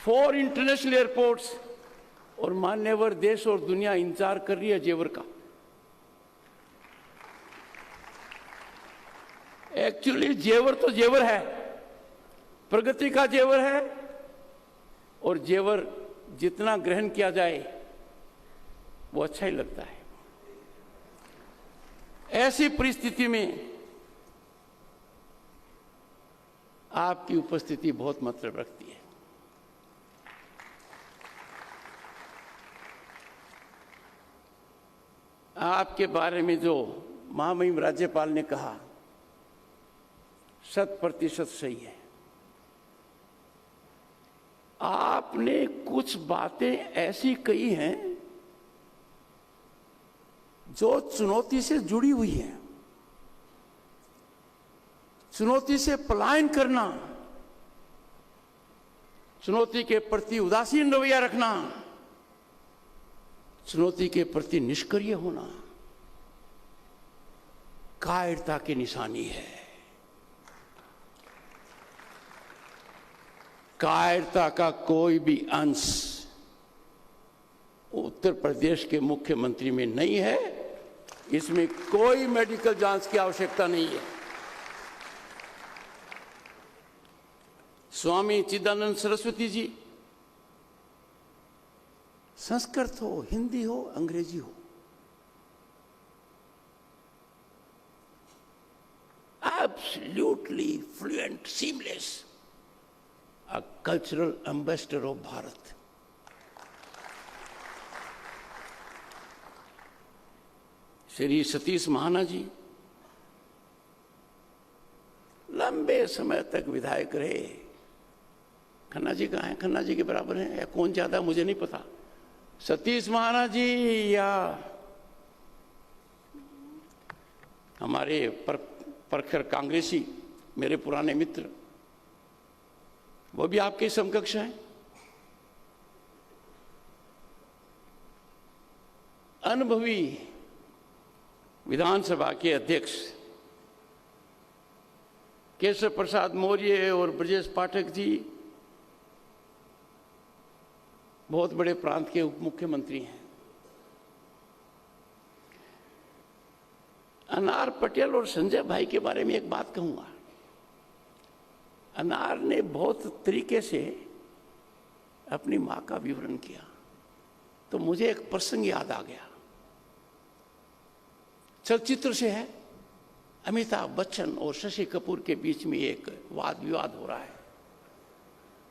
4 international airports, और मान्यवर देश और दुनिया इंतजार कर रही है जेवर का। एक्चुअली जेवर तो जेवर है, प्रगति का जेवर है, और जेवर जितना ग्रहण किया जाए वो अच्छा ही लगता है। ऐसी परिस्थिति में आपकी उपस्थिति बहुत मतलब रखती है। आपके बारे में जो महामहिम राज्यपाल ने कहा 100% सही है। आपने कुछ बातें ऐसी कही हैं जो चुनौती से जुड़ी हुई हैं। चुनौती से पलायन करना, चुनौती के प्रति उदासीन रवैया रखना, चुनौती के प्रति निष्क्रिय होना कायरता की निशानी है। कायरता का कोई भी अंश उत्तर प्रदेश के मुख्यमंत्री में नहीं है। इसमें कोई मेडिकल जांच की आवश्यकता नहीं है। स्वामी चिदानंद सरस्वती जी, संस्कृत हो, हिंदी हो, अंग्रेजी हो, absolutely fluent, seamless, a cultural ambassador of Bharat. Shri Satish Mahana जी लंबे समय तक विधायक रहे। खन्ना जी कहाँ हैं? खन्ना जी के बराबर हैं या कौन ज्यादा मुझे नहीं पता। सतीश महाना जी या हमारे प्रखर कांग्रेसी मेरे पुराने मित्र, वो भी आपके समकक्ष हैं। अनुभवी विधानसभा के अध्यक्ष केशव प्रसाद मौर्य और ब्रजेश पाठक जी बहुत बड़े प्रांत के उप मुख्यमंत्री हैं। अनार पटेल और संजय भाई के बारे में एक बात कहूंगा। अनार ने बहुत तरीके से अपनी मां का विवरण किया, तो मुझे एक प्रसंग याद आ गया। चलचित्र से है। अमिताभ बच्चन और शशि कपूर के बीच में एक वाद विवाद हो रहा है।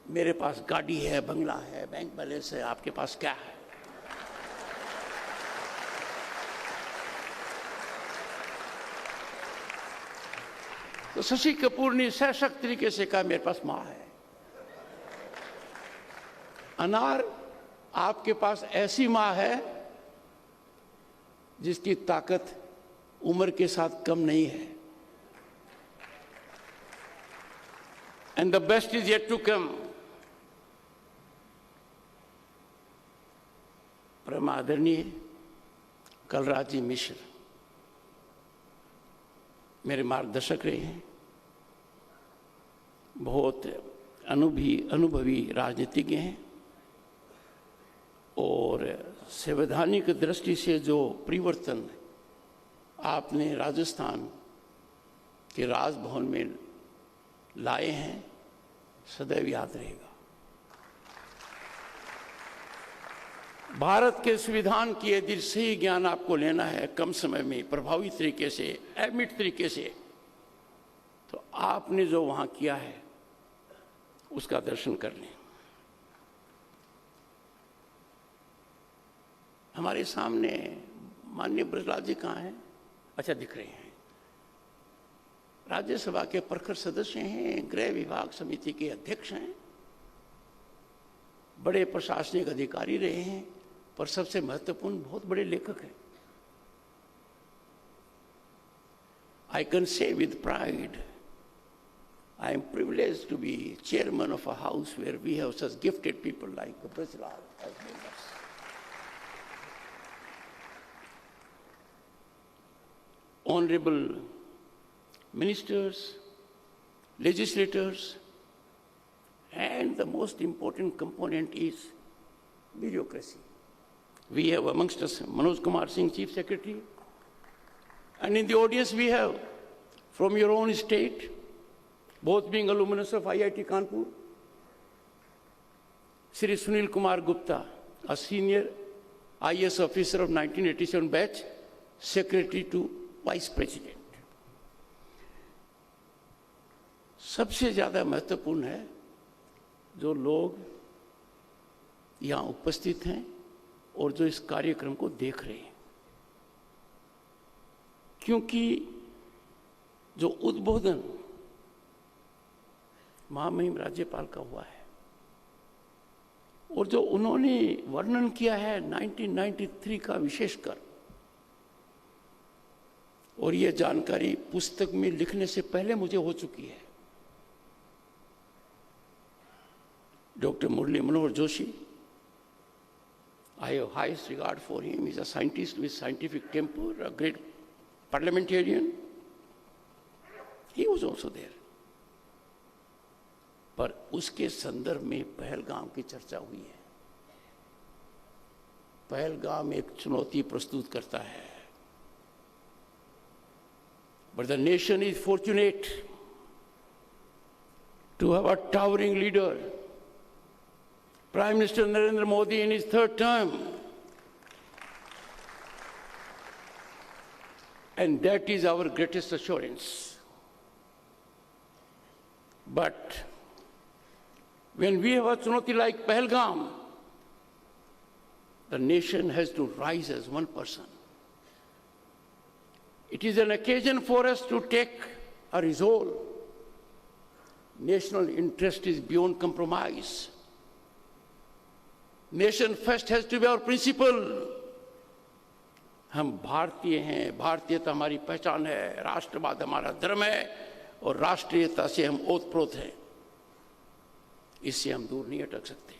मेरे पास गाड़ी है, बंगला है, बैंक बैलेंस है, आपके पास क्या है? तो शशि कपूर ने सशक्त तरीके से कहा मेरे पास मां है। अनार, आपके पास ऐसी मां है जिसकी ताकत उम्र के साथ कम नहीं है। And the best is yet to come. परम आदरणीय कलराज जी मिश्र मेरे मार्गदर्शक रहे हैं। बहुत अनुभवी राजनीतिज्ञ हैं और संवैधानिक दृष्टि से जो परिवर्तन आपने राजस्थान के राजभवन में लाए हैं सदैव याद रहेगा। भारत के संविधान की यदि सही ज्ञान आपको लेना है कम समय में प्रभावी तरीके से, एडमिट तरीके से, तो आपने जो वहां किया है उसका दर्शन कर लें। हमारे सामने माननीय ब्रजलाल जी कहाँ हैं? अच्छा, दिख रहे हैं। राज्यसभा के प्रखर सदस्य हैं, गृह विभाग समिति के अध्यक्ष हैं, बड़े प्रशासनिक अधिकारी रहे हैं, पर सबसे महत्वपूर्ण बहुत बड़े लेखक हैं। I can say with pride, I am privileged to be chairman of a house where we have such gifted people like Brajlal as members. Honorable ministers, legislators, And the most important component is bureaucracy. We have amongst us Manoj Kumar Singh, Chief Secretary, and in the audience we have from your own state, both being alumnus of IIT Kanpur, Shri Sunil Kumar Gupta, a senior IAS officer of 1987 batch, Secretary to Vice President. सबसे ज़्यादा महत्वपूर्ण है जो लोग यहाँ उपस्थित हैं और जो इस कार्यक्रम को देख रहे हैं, क्योंकि जो उद्बोधन महामहिम राज्यपाल का हुआ है और जो उन्होंने वर्णन किया है 1993 का विशेषकर, और ये जानकारी पुस्तक में लिखने से पहले मुझे हो चुकी है। Dr. Murli Manohar Joshi, I have highest regard for him. He's a scientist with scientific temper, a great parliamentarian. He was also there. पर उसके संदर्भ में पहलगाम की चर्चा हुई है। पहलगाम एक चुनौती प्रस्तुत करता है। But the nation is fortunate to have a towering leader, Prime Minister Narendra Modi, in his third term. And that is our greatest assurance. But when we have a chunauti like Pahalgam, the nation has to rise as one person. It is an occasion for us to take a resolve. National interest is beyond compromise. Nation first has to be our principle. हम भारतीय हैं, भारतीयता हमारी पहचान है, राष्ट्रवाद हमारा धर्म है और राष्ट्रीयता से हम ओतप्रोत हैं। इससे हम दूर नहीं अटक सकते।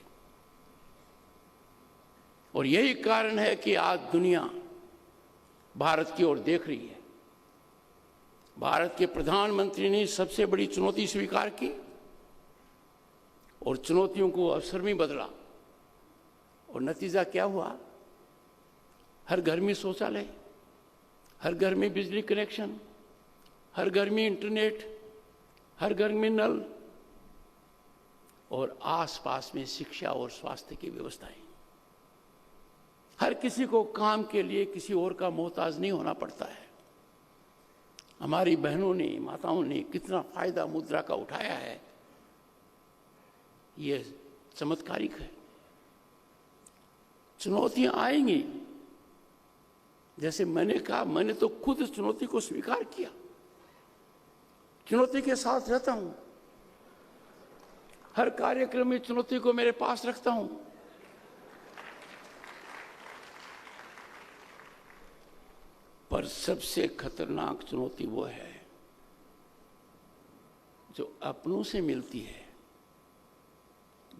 और यही कारण है कि आज दुनिया भारत की ओर देख रही है। भारत के प्रधानमंत्री ने सबसे बड़ी चुनौती स्वीकार की और चुनौतियों को अवसर में बदला, और नतीजा क्या हुआ? हर घर में शौचालय, हर घर में बिजली कनेक्शन, हर घर में इंटरनेट, हर घर में नल, और आसपास में शिक्षा और स्वास्थ्य की व्यवस्थाएं। हर किसी को काम के लिए किसी और का मोहताज नहीं होना पड़ता है। हमारी बहनों ने, माताओं ने कितना फायदा मुद्रा का उठाया है, ये चमत्कारिक है। चुनौतियां आएंगी, जैसे मैंने कहा, मैंने तो खुद चुनौती को स्वीकार किया, चुनौती के साथ रहता हूं, हर कार्यक्रम में चुनौती को मेरे पास रखता हूं। पर सबसे खतरनाक चुनौती वो है जो अपनों से मिलती है,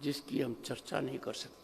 जिसकी हम चर्चा नहीं कर सकते।